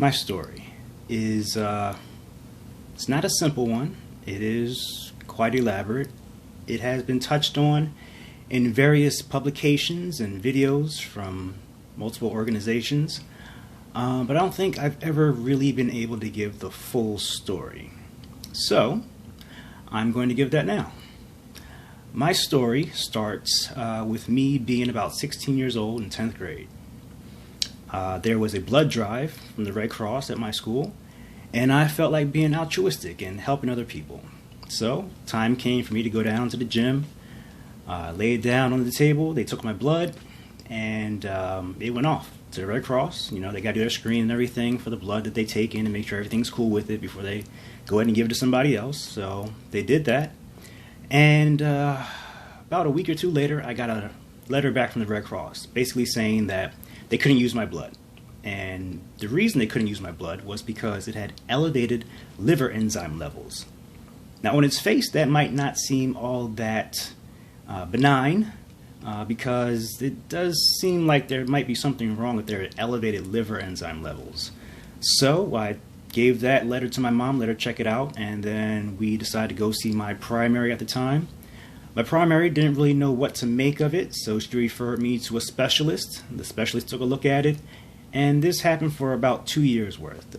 My story is it's not a simple one. It is quite elaborate. It has been touched on in various publications and videos from multiple organizations, but I don't think I've ever really been able to give the full story. So I'm going to give that now. My story starts with me being about 16 years old in 10th grade. There was a blood drive from the Red Cross at my school, and I felt like being altruistic and helping other people. So, time came for me to go down to the gym, laid down on the table, they took my blood, and it went off to the Red Cross. You know, they got to do their screen and everything for the blood that they take in and make sure everything's cool with it before they go ahead and give it to somebody else. So, they did that. And about a week or two later, I got a letter back from the Red Cross, basically saying that they couldn't use my blood. And the reason they couldn't use my blood was because it had elevated liver enzyme levels. Now, on its face, that might not seem all that benign, because it does seem like there might be something wrong with their elevated liver enzyme levels. So I gave that letter to my mom, let her check it out, and then we decided to go see my primary at the time. My primary didn't really know what to make of it, so she referred me to a specialist. The specialist took a look at it, and this happened for about 2 years worth,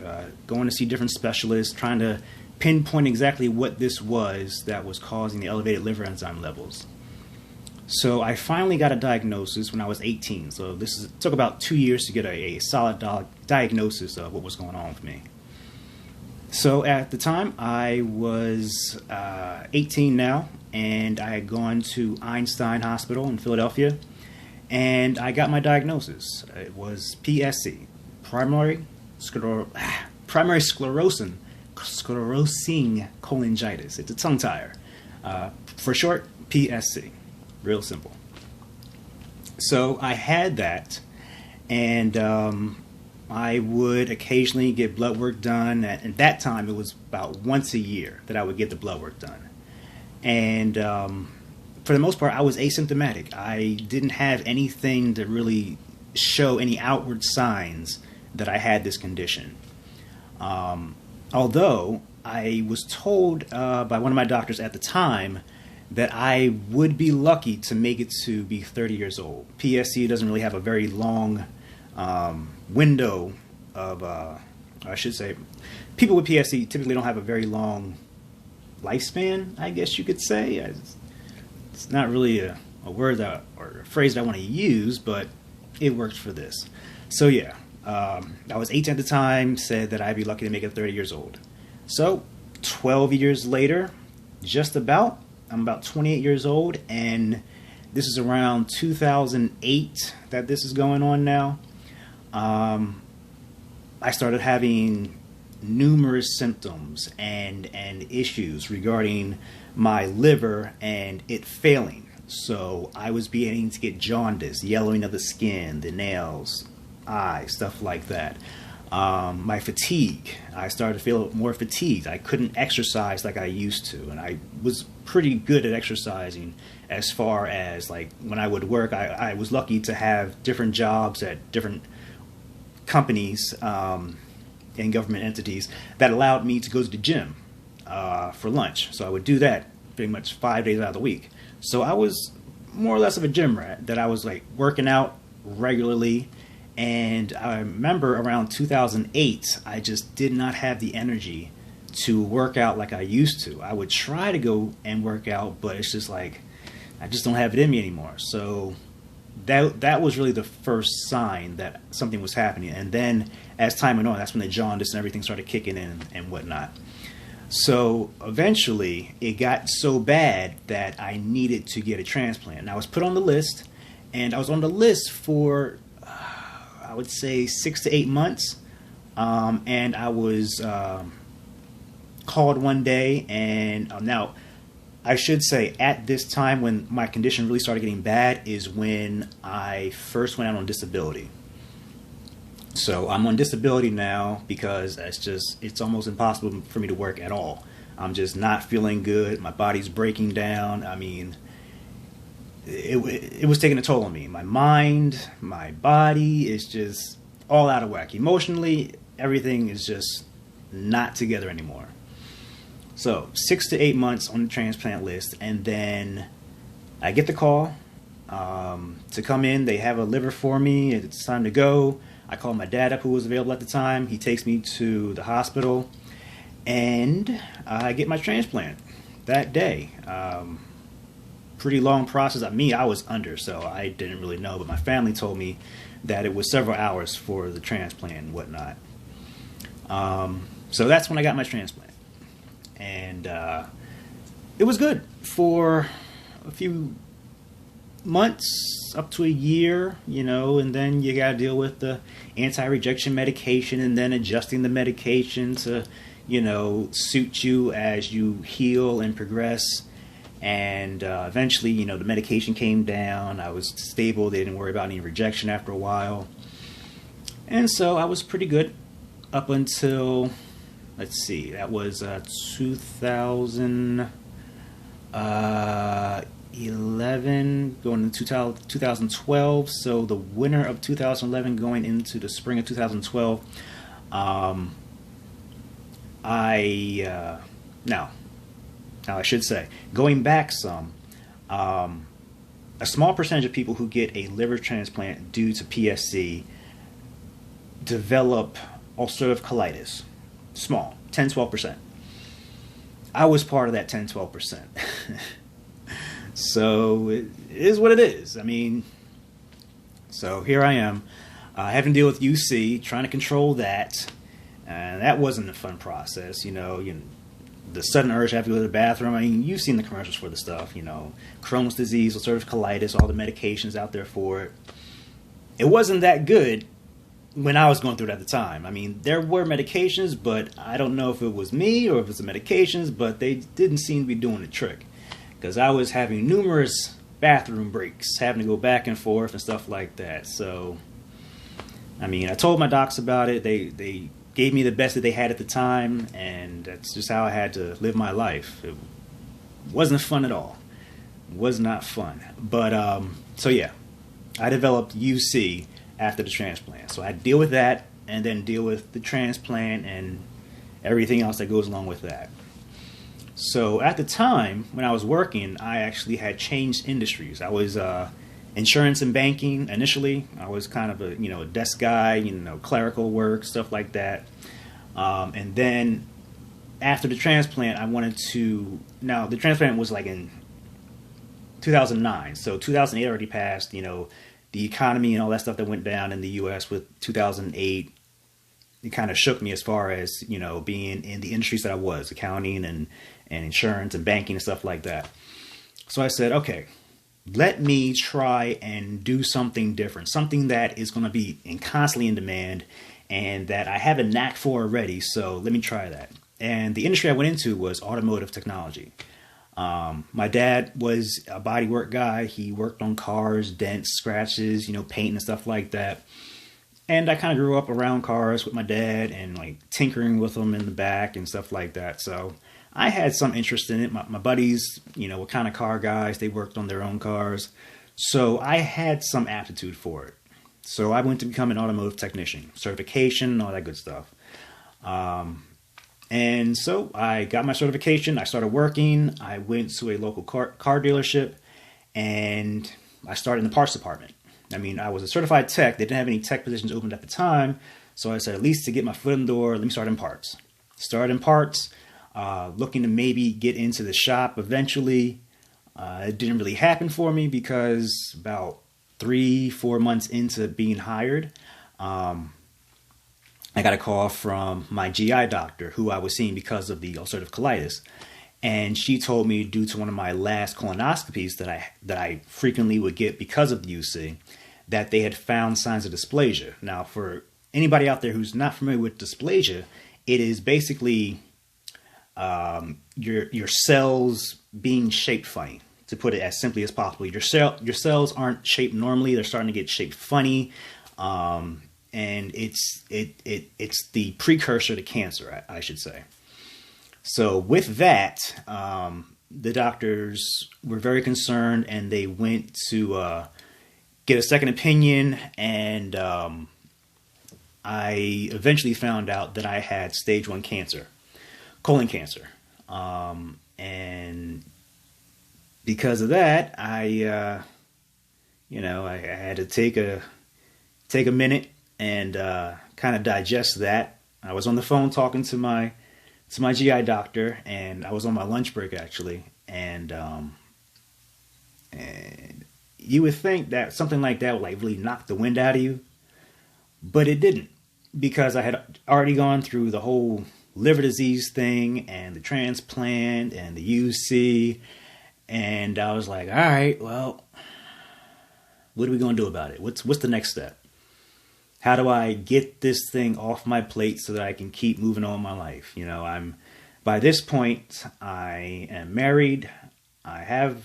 going to see different specialists, trying to pinpoint exactly what this was that was causing the elevated liver enzyme levels. So I finally got a diagnosis when I was 18, so it took about 2 years to get a solid diagnosis of what was going on with me. So at the time, I was 18 now, and I had gone to Einstein Hospital in Philadelphia, and I got my diagnosis. It was PSC, primary sclerosing cholangitis. It's a tongue tire. For short, PSC. Real simple. So I had that, and I would occasionally get blood work done. At that time, it was about once a year that I would get the blood work done. And for the most part, I was asymptomatic. I didn't have anything to really show any outward signs that I had this condition. Although I was told by one of my doctors at the time that I would be lucky to make it to be 30 years old. PSC doesn't really have a very long window of, I should say, people with PSC typically don't have a very long lifespan, I guess you could say. It's not really a word or a phrase that I want to use, but it works for this. So yeah, I was 18 at the time, said that I'd be lucky to make it 30 years old. So 12 years later, I'm about 28 years old, and this is around 2008 that this is going on now. I started having numerous symptoms and issues regarding my liver and it failing. So I was beginning to get jaundice, yellowing of the skin, the nails, eyes, stuff like that. My fatigue, I started to feel more fatigued. I couldn't exercise like I used to, and I was pretty good at exercising as far as like when I would work. I was lucky to have different jobs at different companies and government entities that allowed me to go to the gym for lunch. So I would do that pretty much 5 days out of the week. So I was more or less of a gym rat, that I was like working out regularly. And I remember around 2008, I just did not have the energy to work out like I used to. I would try to go and work out, but it's just like, I just don't have it in me anymore. So that was really the first sign that something was happening. And then as time went on, that's when the jaundice and everything started kicking in and whatnot. So eventually it got so bad that I needed to get a transplant. And I was put on the list, and I was on the list for I would say 6 to 8 months, and I was called one day, and now I should say at this time when my condition really started getting bad is when I first went out on disability. So I'm on disability now because it's almost impossible for me to work at all. I'm just not feeling good. My body's breaking down. I mean, it was taking a toll on me. My mind, my body, is just all out of whack. Emotionally, everything is just not together anymore. So 6 to 8 months on the transplant list, and then I get the call to come in. They have a liver for me. It's time to go. I call my dad up, who was available at the time. He takes me to the hospital, and I get my transplant that day. Pretty long process. I was under, so I didn't really know, but my family told me that it was several hours for the transplant and whatnot. So that's when I got my transplant. And it was good for a few months, up to a year, and then you got to deal with the anti-rejection medication and then adjusting the medication to, suit you as you heal and progress. And eventually, the medication came down. I was stable. They didn't worry about any rejection after a while. And so I was pretty good up until, let's see, that was 2011 going into 2012. So the winter of 2011 going into the spring of 2012, Now, I should say, going back some, a small percentage of people who get a liver transplant due to PSC develop ulcerative colitis. Small, 10-12%. I was part of that 10-12%. So it is what it is. So here I am, having to deal with UC, trying to control that. And that wasn't a fun process, the sudden urge to have to go to the bathroom. You've seen the commercials for the stuff, Crohn's disease, ulcerative colitis, all the medications out there for it. It wasn't that good when I was going through it at the time. There were medications, but I don't know if it was me or if it's the medications, but they didn't seem to be doing the trick. Because I was having numerous bathroom breaks, having to go back and forth and stuff like that. So, I told my docs about it. They gave me the best that they had at the time, and that's just how I had to live my life. It wasn't fun at all. It was not fun. But, so yeah, I developed UC after the transplant. So I deal with that, and then deal with the transplant and everything else that goes along with that. So at the time, when I was working, I actually had changed industries. I was insurance and banking initially. I was kind of a desk guy, clerical work, stuff like that. And then after the transplant, I wanted to. Now the transplant was like in 2009, so 2008 already passed. The economy and all that stuff that went down in the U.S. with 2008. It kind of shook me as far as being in the industries that I was, accounting and insurance and banking and stuff like that. So I said, okay, let me try and do something different, something that is going to be constantly in demand and that I have a knack for already. So let me try that. And the industry I went into was automotive technology. My dad was a bodywork guy. He worked on cars, dents, scratches, paint and stuff like that. And I kind of grew up around cars with my dad and like tinkering with them in the back and stuff like that. So I had some interest in it. My buddies, were kind of car guys. They worked on their own cars. So I had some aptitude for it. So I went to become an automotive technician, certification, all that good stuff. And so I got my certification. I started working. I went to a local car dealership, and I started in the parts department. I was a certified tech. They didn't have any tech positions open at the time. So I said, at least to get my foot in the door, let me start in parts. Started in parts, looking to maybe get into the shop eventually. It didn't really happen for me because about 3-4 months into being hired, I got a call from my GI doctor who I was seeing because of the ulcerative colitis. And she told me, due to one of my last colonoscopies that I frequently would get because of the UC, that they had found signs of dysplasia. Now, for anybody out there who's not familiar with dysplasia, it is basically your cells being shaped funny, to put it as simply as possible. Your cells aren't shaped normally; they're starting to get shaped funny, and it's the precursor to cancer, I should say. So with that, the doctors were very concerned, and they went to get a second opinion, and I eventually found out that I had stage 1 cancer, colon cancer. And because of that, I had to take a minute and kind of digest that. I was on the phone talking to my GI doctor, and I was on my lunch break actually, and you would think that something like that would like really knock the wind out of you, but it didn't, because I had already gone through the whole liver disease thing and the transplant and the UC, and I was like, all right, well, what are we going to do about it? What's the next step? How do I get this thing off my plate so that I can keep moving on in my life? You know, by this point, I am married. I have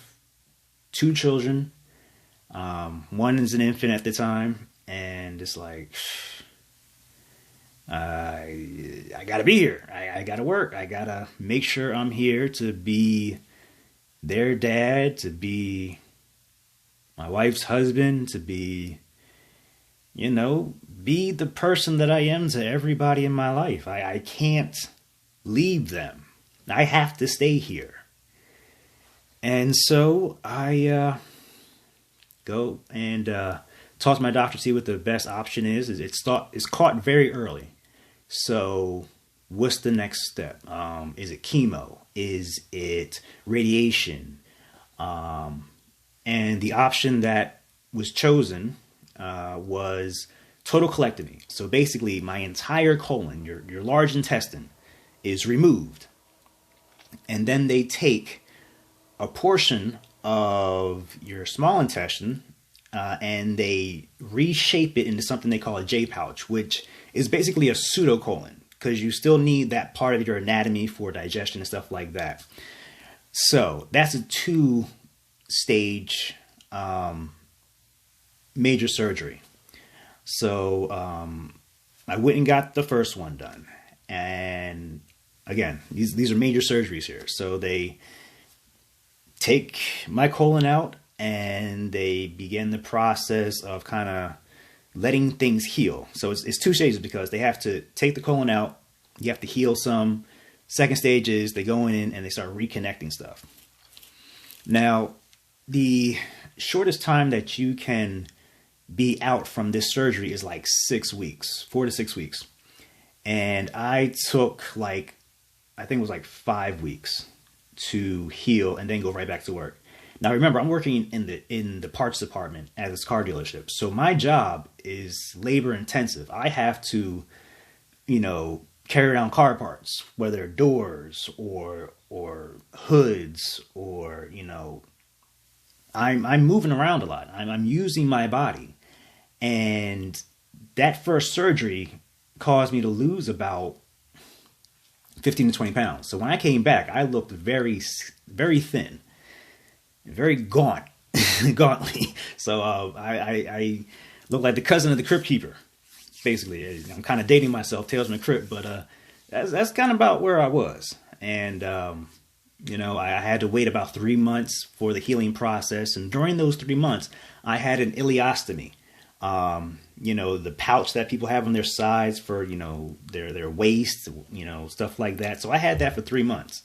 2 children. One is an infant at the time, and it's like, I gotta be here. I gotta work. I gotta make sure I'm here to be their dad, to be my wife's husband, to be, be the person that I am to everybody in my life. I can't leave them. I have to stay here. And so I go and talk to my doctor to see what the best option is. It's caught very early. So what's the next step? Is it chemo? Is it radiation? And the option that was chosen was total colectomy. So basically my entire colon, your large intestine, is removed. And then they take a portion of your small intestine and they reshape it into something they call a J pouch, which is basically a pseudocolon, because you still need that part of your anatomy for digestion and stuff like that. So that's a 2-stage major surgery. So I went and got the first one done. And again, these are major surgeries here. So they take my colon out and they begin the process of kind of letting things heal. So it's 2 stages, because they have to take the colon out, you have to heal some. Second stage is they go in and they start reconnecting stuff. Now, the shortest time that you can be out from this surgery is like 6 weeks, 4 to 6 weeks. And I took I think it was like 5 weeks to heal and then go right back to work. Now remember, I'm working in the parts department at this car dealership. So my job is labor intensive. I have to, carry around car parts, whether doors or hoods or, I'm moving around a lot. I'm using my body. And that first surgery caused me to lose about 15 to 20 pounds. So when I came back, I looked very, very thin, very gauntly. So I look like the cousin of the Crypt Keeper, basically. I'm kind of dating myself, Tales from the Crypt, but that's kind of about where I was. And I had to wait about 3 months for the healing process, and during those 3 months, I had an ileostomy. The pouch that people have on their sides for, their waist, stuff like that. So I had that for 3 months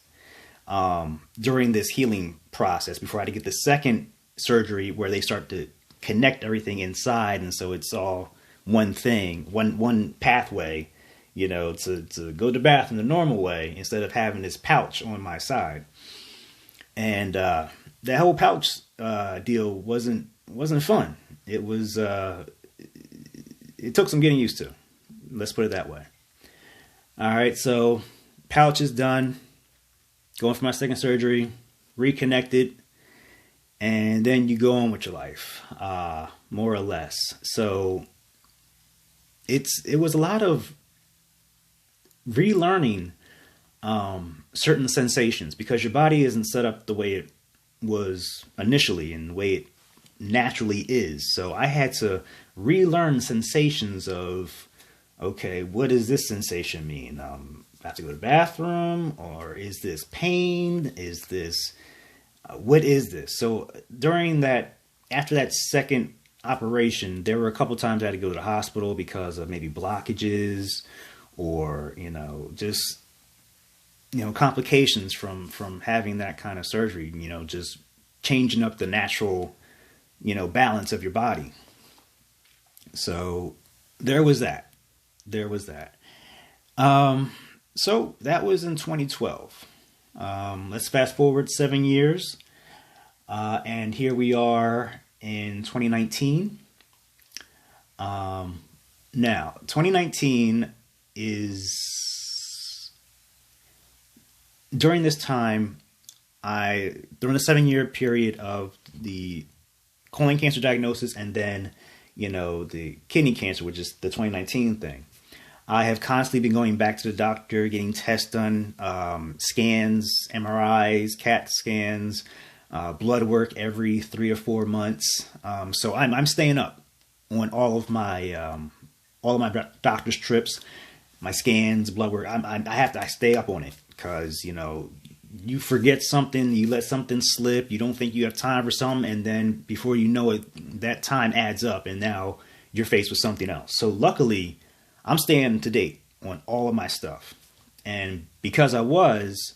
during this healing process before I had to get the second surgery where they start to connect everything inside. And so it's all one thing, one pathway, to go to the bathroom the normal way instead of having this pouch on my side. And that whole pouch deal wasn't fun. It was, it took some getting used to. Let's put it that way. All right, so pouch is done. Going for my second surgery, reconnected, and then you go on with your life, more or less. So it was a lot of relearning certain sensations, because your body isn't set up the way it was initially and the way it naturally is. So I had to relearn sensations of, okay, what does this sensation mean? I have to go to the bathroom, or is this pain? Is this, what is this? So after that second operation, there were a couple times I had to go to the hospital because of maybe blockages or, just, complications from having that kind of surgery, just changing up the natural, balance of your body. So there was that. So that was in 2012. Let's fast forward 7 years. And here we are in 2019. Now, 2019 is during this time, during the 7 year period of the colon cancer diagnosis and then, the kidney cancer, which is the 2019 thing. I have constantly been going back to the doctor, getting tests done, scans, MRIs, CAT scans, blood work every 3 or 4 months. So I'm staying up on all of my doctor's trips, my scans, blood work. I stay up on it because, you forget something, you let something slip, you don't think you have time for something, and then before you know it, that time adds up and now you're faced with something else. So luckily, I'm staying to date on all of my stuff. And because I was,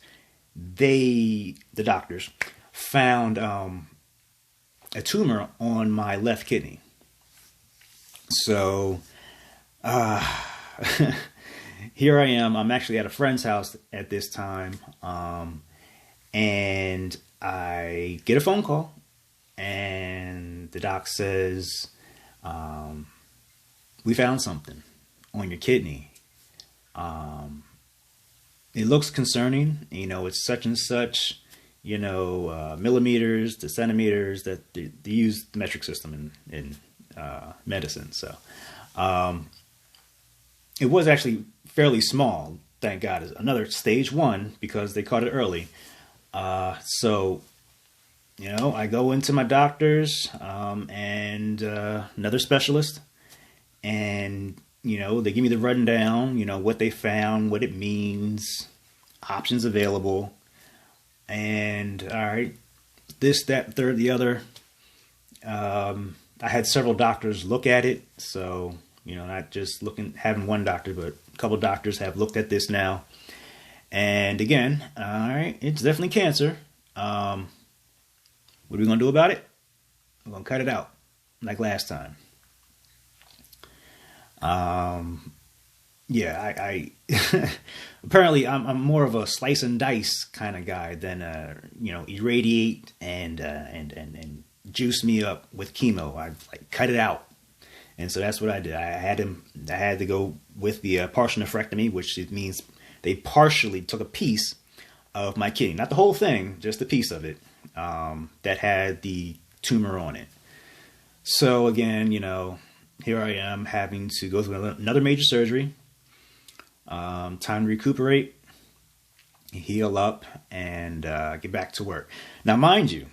the doctors found a tumor on my left kidney. So here I am. I'm actually at a friend's house at this time. And I get a phone call and the doc says, we found something on your kidney. It looks concerning, it's such and such, millimeters to centimeters, that they use the metric system in medicine. So, it was actually fairly small. Thank God. It's another stage 1 because they caught it early. So, I go into my doctors, and, another specialist, and, they give me the rundown, what they found, what it means, options available, and all right, this, that, third, the other. I had several doctors look at it. So, not just having one doctor, but a couple doctors have looked at this now. And again, all right, it's definitely cancer. What are we going to do about it? We're going to cut it out like last time. Yeah, I apparently I'm more of a slice and dice kind of guy than irradiate and juice me up with chemo. I cut it out, and so that's what I did. I had to go with the partial nephrectomy, which it means they partially took a piece of my kidney, not the whole thing, just a piece of it that had the tumor on it. So again, here I am having to go through another major surgery. Time to recuperate, heal up, and get back to work. Now, mind you,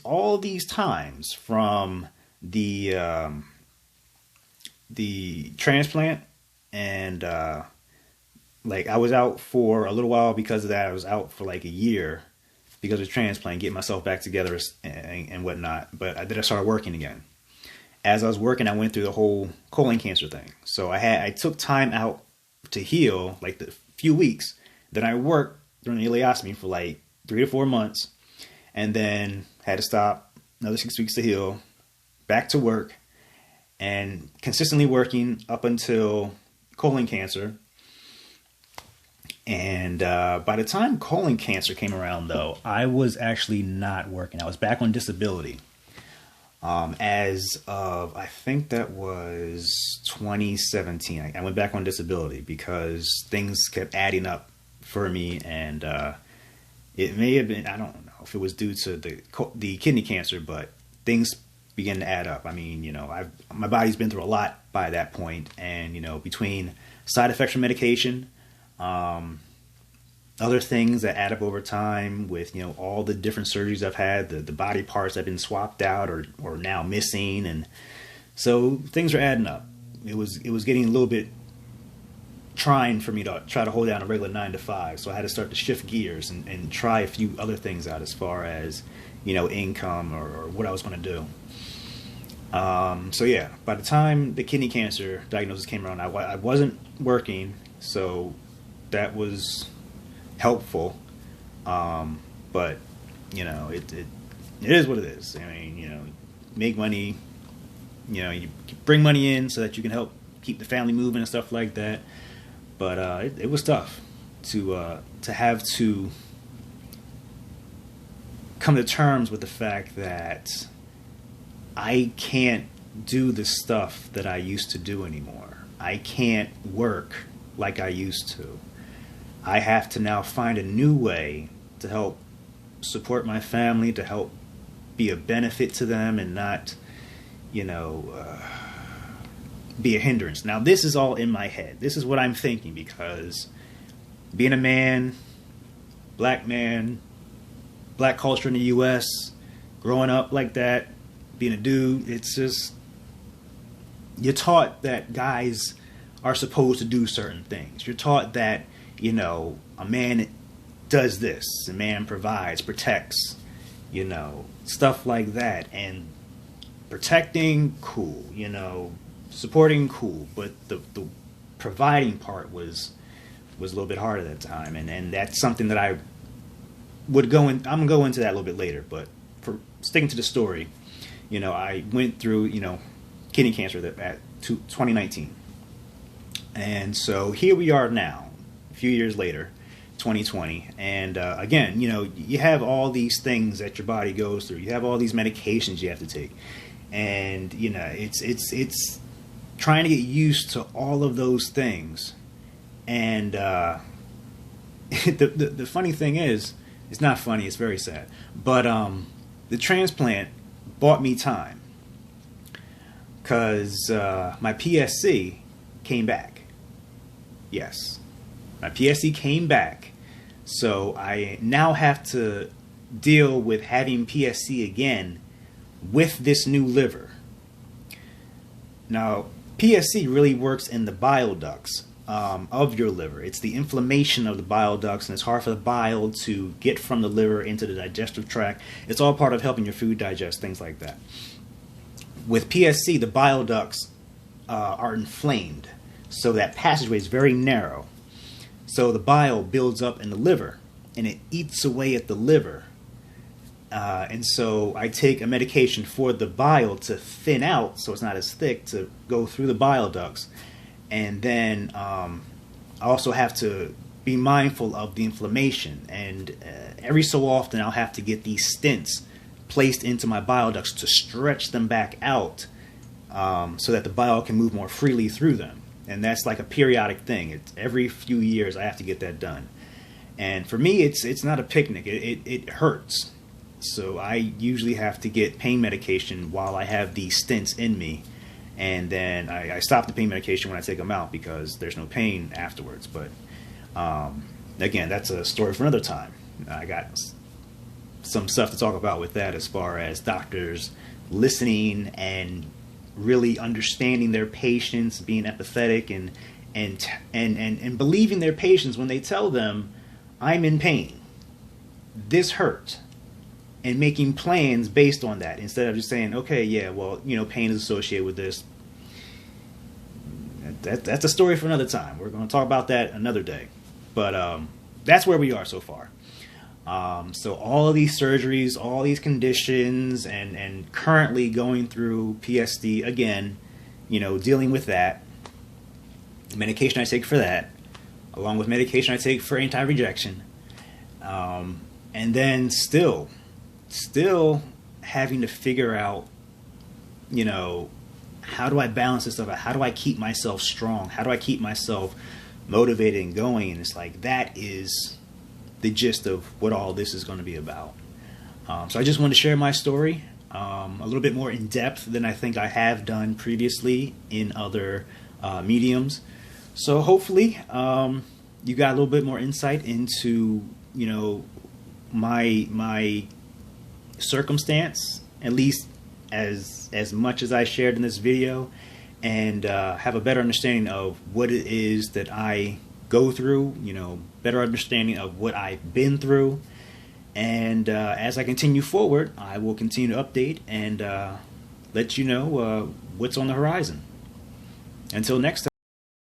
all these times from the transplant and I was out for a little while because of that. I was out for like a year because of the transplant, getting myself back together and whatnot. But I started working again. As I was working, I went through the whole colon cancer thing. So I took time out to heal, like the few weeks. Then I worked during the ileostomy for like 3 to 4 months, and then had to stop another 6 weeks to heal, back to work, and consistently working up until colon cancer. And by the time colon cancer came around, though, I was actually not working. I was back on disability. As of, I think that was 2017, I went back on disability because things kept adding up for me, and it may have been, I don't know if it was due to the kidney cancer, but things began to add up. I mean, my body's been through a lot by that point, and between side effects from medication, other things that add up over time with, all the different surgeries I've had, the body parts that have been swapped out or now missing. And so things are adding up. It was getting a little bit trying for me to try to hold down a regular 9 to 5. So I had to start to shift gears and try a few other things out as far as, income or what I was going to do. So yeah, by the time the kidney cancer diagnosis came around, I wasn't working, so that was helpful. But it is what it is. I mean, make money. You bring money in so that you can help keep the family moving and stuff like that. But it was tough to have to come to terms with the fact that I can't do the stuff that I used to do anymore. I can't work like I used to. I have to now find a new way to help support my family, to help be a benefit to them and not, be a hindrance. Now, this is all in my head. This is what I'm thinking because being a man, black culture in the U.S., growing up like that, being a dude, it's just, you're taught that guys are supposed to do certain things. You're taught that, a man does this, a man provides, protects, stuff like that. And protecting, cool, supporting, cool, but the providing part was a little bit hard at that time, and that's something that I would go in. I'm gonna go into that a little bit later, but for sticking to the story, I went through kidney cancer at 2019, and so here we are now, a few years later, 2020, and again, you have all these things that your body goes through. You have all these medications you have to take, and it's trying to get used to all of those things. And the funny thing is, it's not funny, it's very sad, but the transplant bought me time because my PSC came back. Yes, my PSC came back, so I now have to deal with having PSC again with this new liver. Now, PSC really works in the bile ducts of your liver. It's the inflammation of the bile ducts, and it's hard for the bile to get from the liver into the digestive tract. It's all part of helping your food digest, things like that. With PSC, the bile ducts are inflamed, so that passageway is very narrow. So the bile builds up in the liver, and it eats away at the liver. And so I take a medication for the bile to thin out so it's not as thick to go through the bile ducts. And then I also have to be mindful of the inflammation. And every so often I'll have to get these stents placed into my bile ducts to stretch them back out so that the bile can move more freely through them. And that's like a periodic thing. It's every few years I have to get that done. And for me, it's not a picnic. It hurts. So I usually have to get pain medication while I have these stents in me. And then I stop the pain medication when I take them out because there's no pain afterwards. But again, that's a story for another time. I got some stuff to talk about with that as far as doctors listening and really understanding their patients, being empathetic and believing their patients when they tell them, I'm in pain, this hurt. And making plans based on that instead of just saying, okay, yeah, well, pain is associated with this. That's a story for another time. We're going to talk about that another day. But that's where we are so far. So all of these surgeries, all these conditions, and currently going through PSD again, dealing with that. The medication I take for that, along with medication I take for anti-rejection. And then still having to figure out, how do I balance this stuff out? How do I keep myself strong? How do I keep myself motivated and going? And it's like, that is the gist of what all this is going to be about. So I just wanted to share my story a little bit more in depth than I think I have done previously in other mediums. So hopefully you got a little bit more insight into, my circumstance, at least as much as I shared in this video, and have a better understanding of what it is that I go through, better understanding of what I've been through. And as I continue forward, I will continue to update and let you know what's on the horizon. Until next time.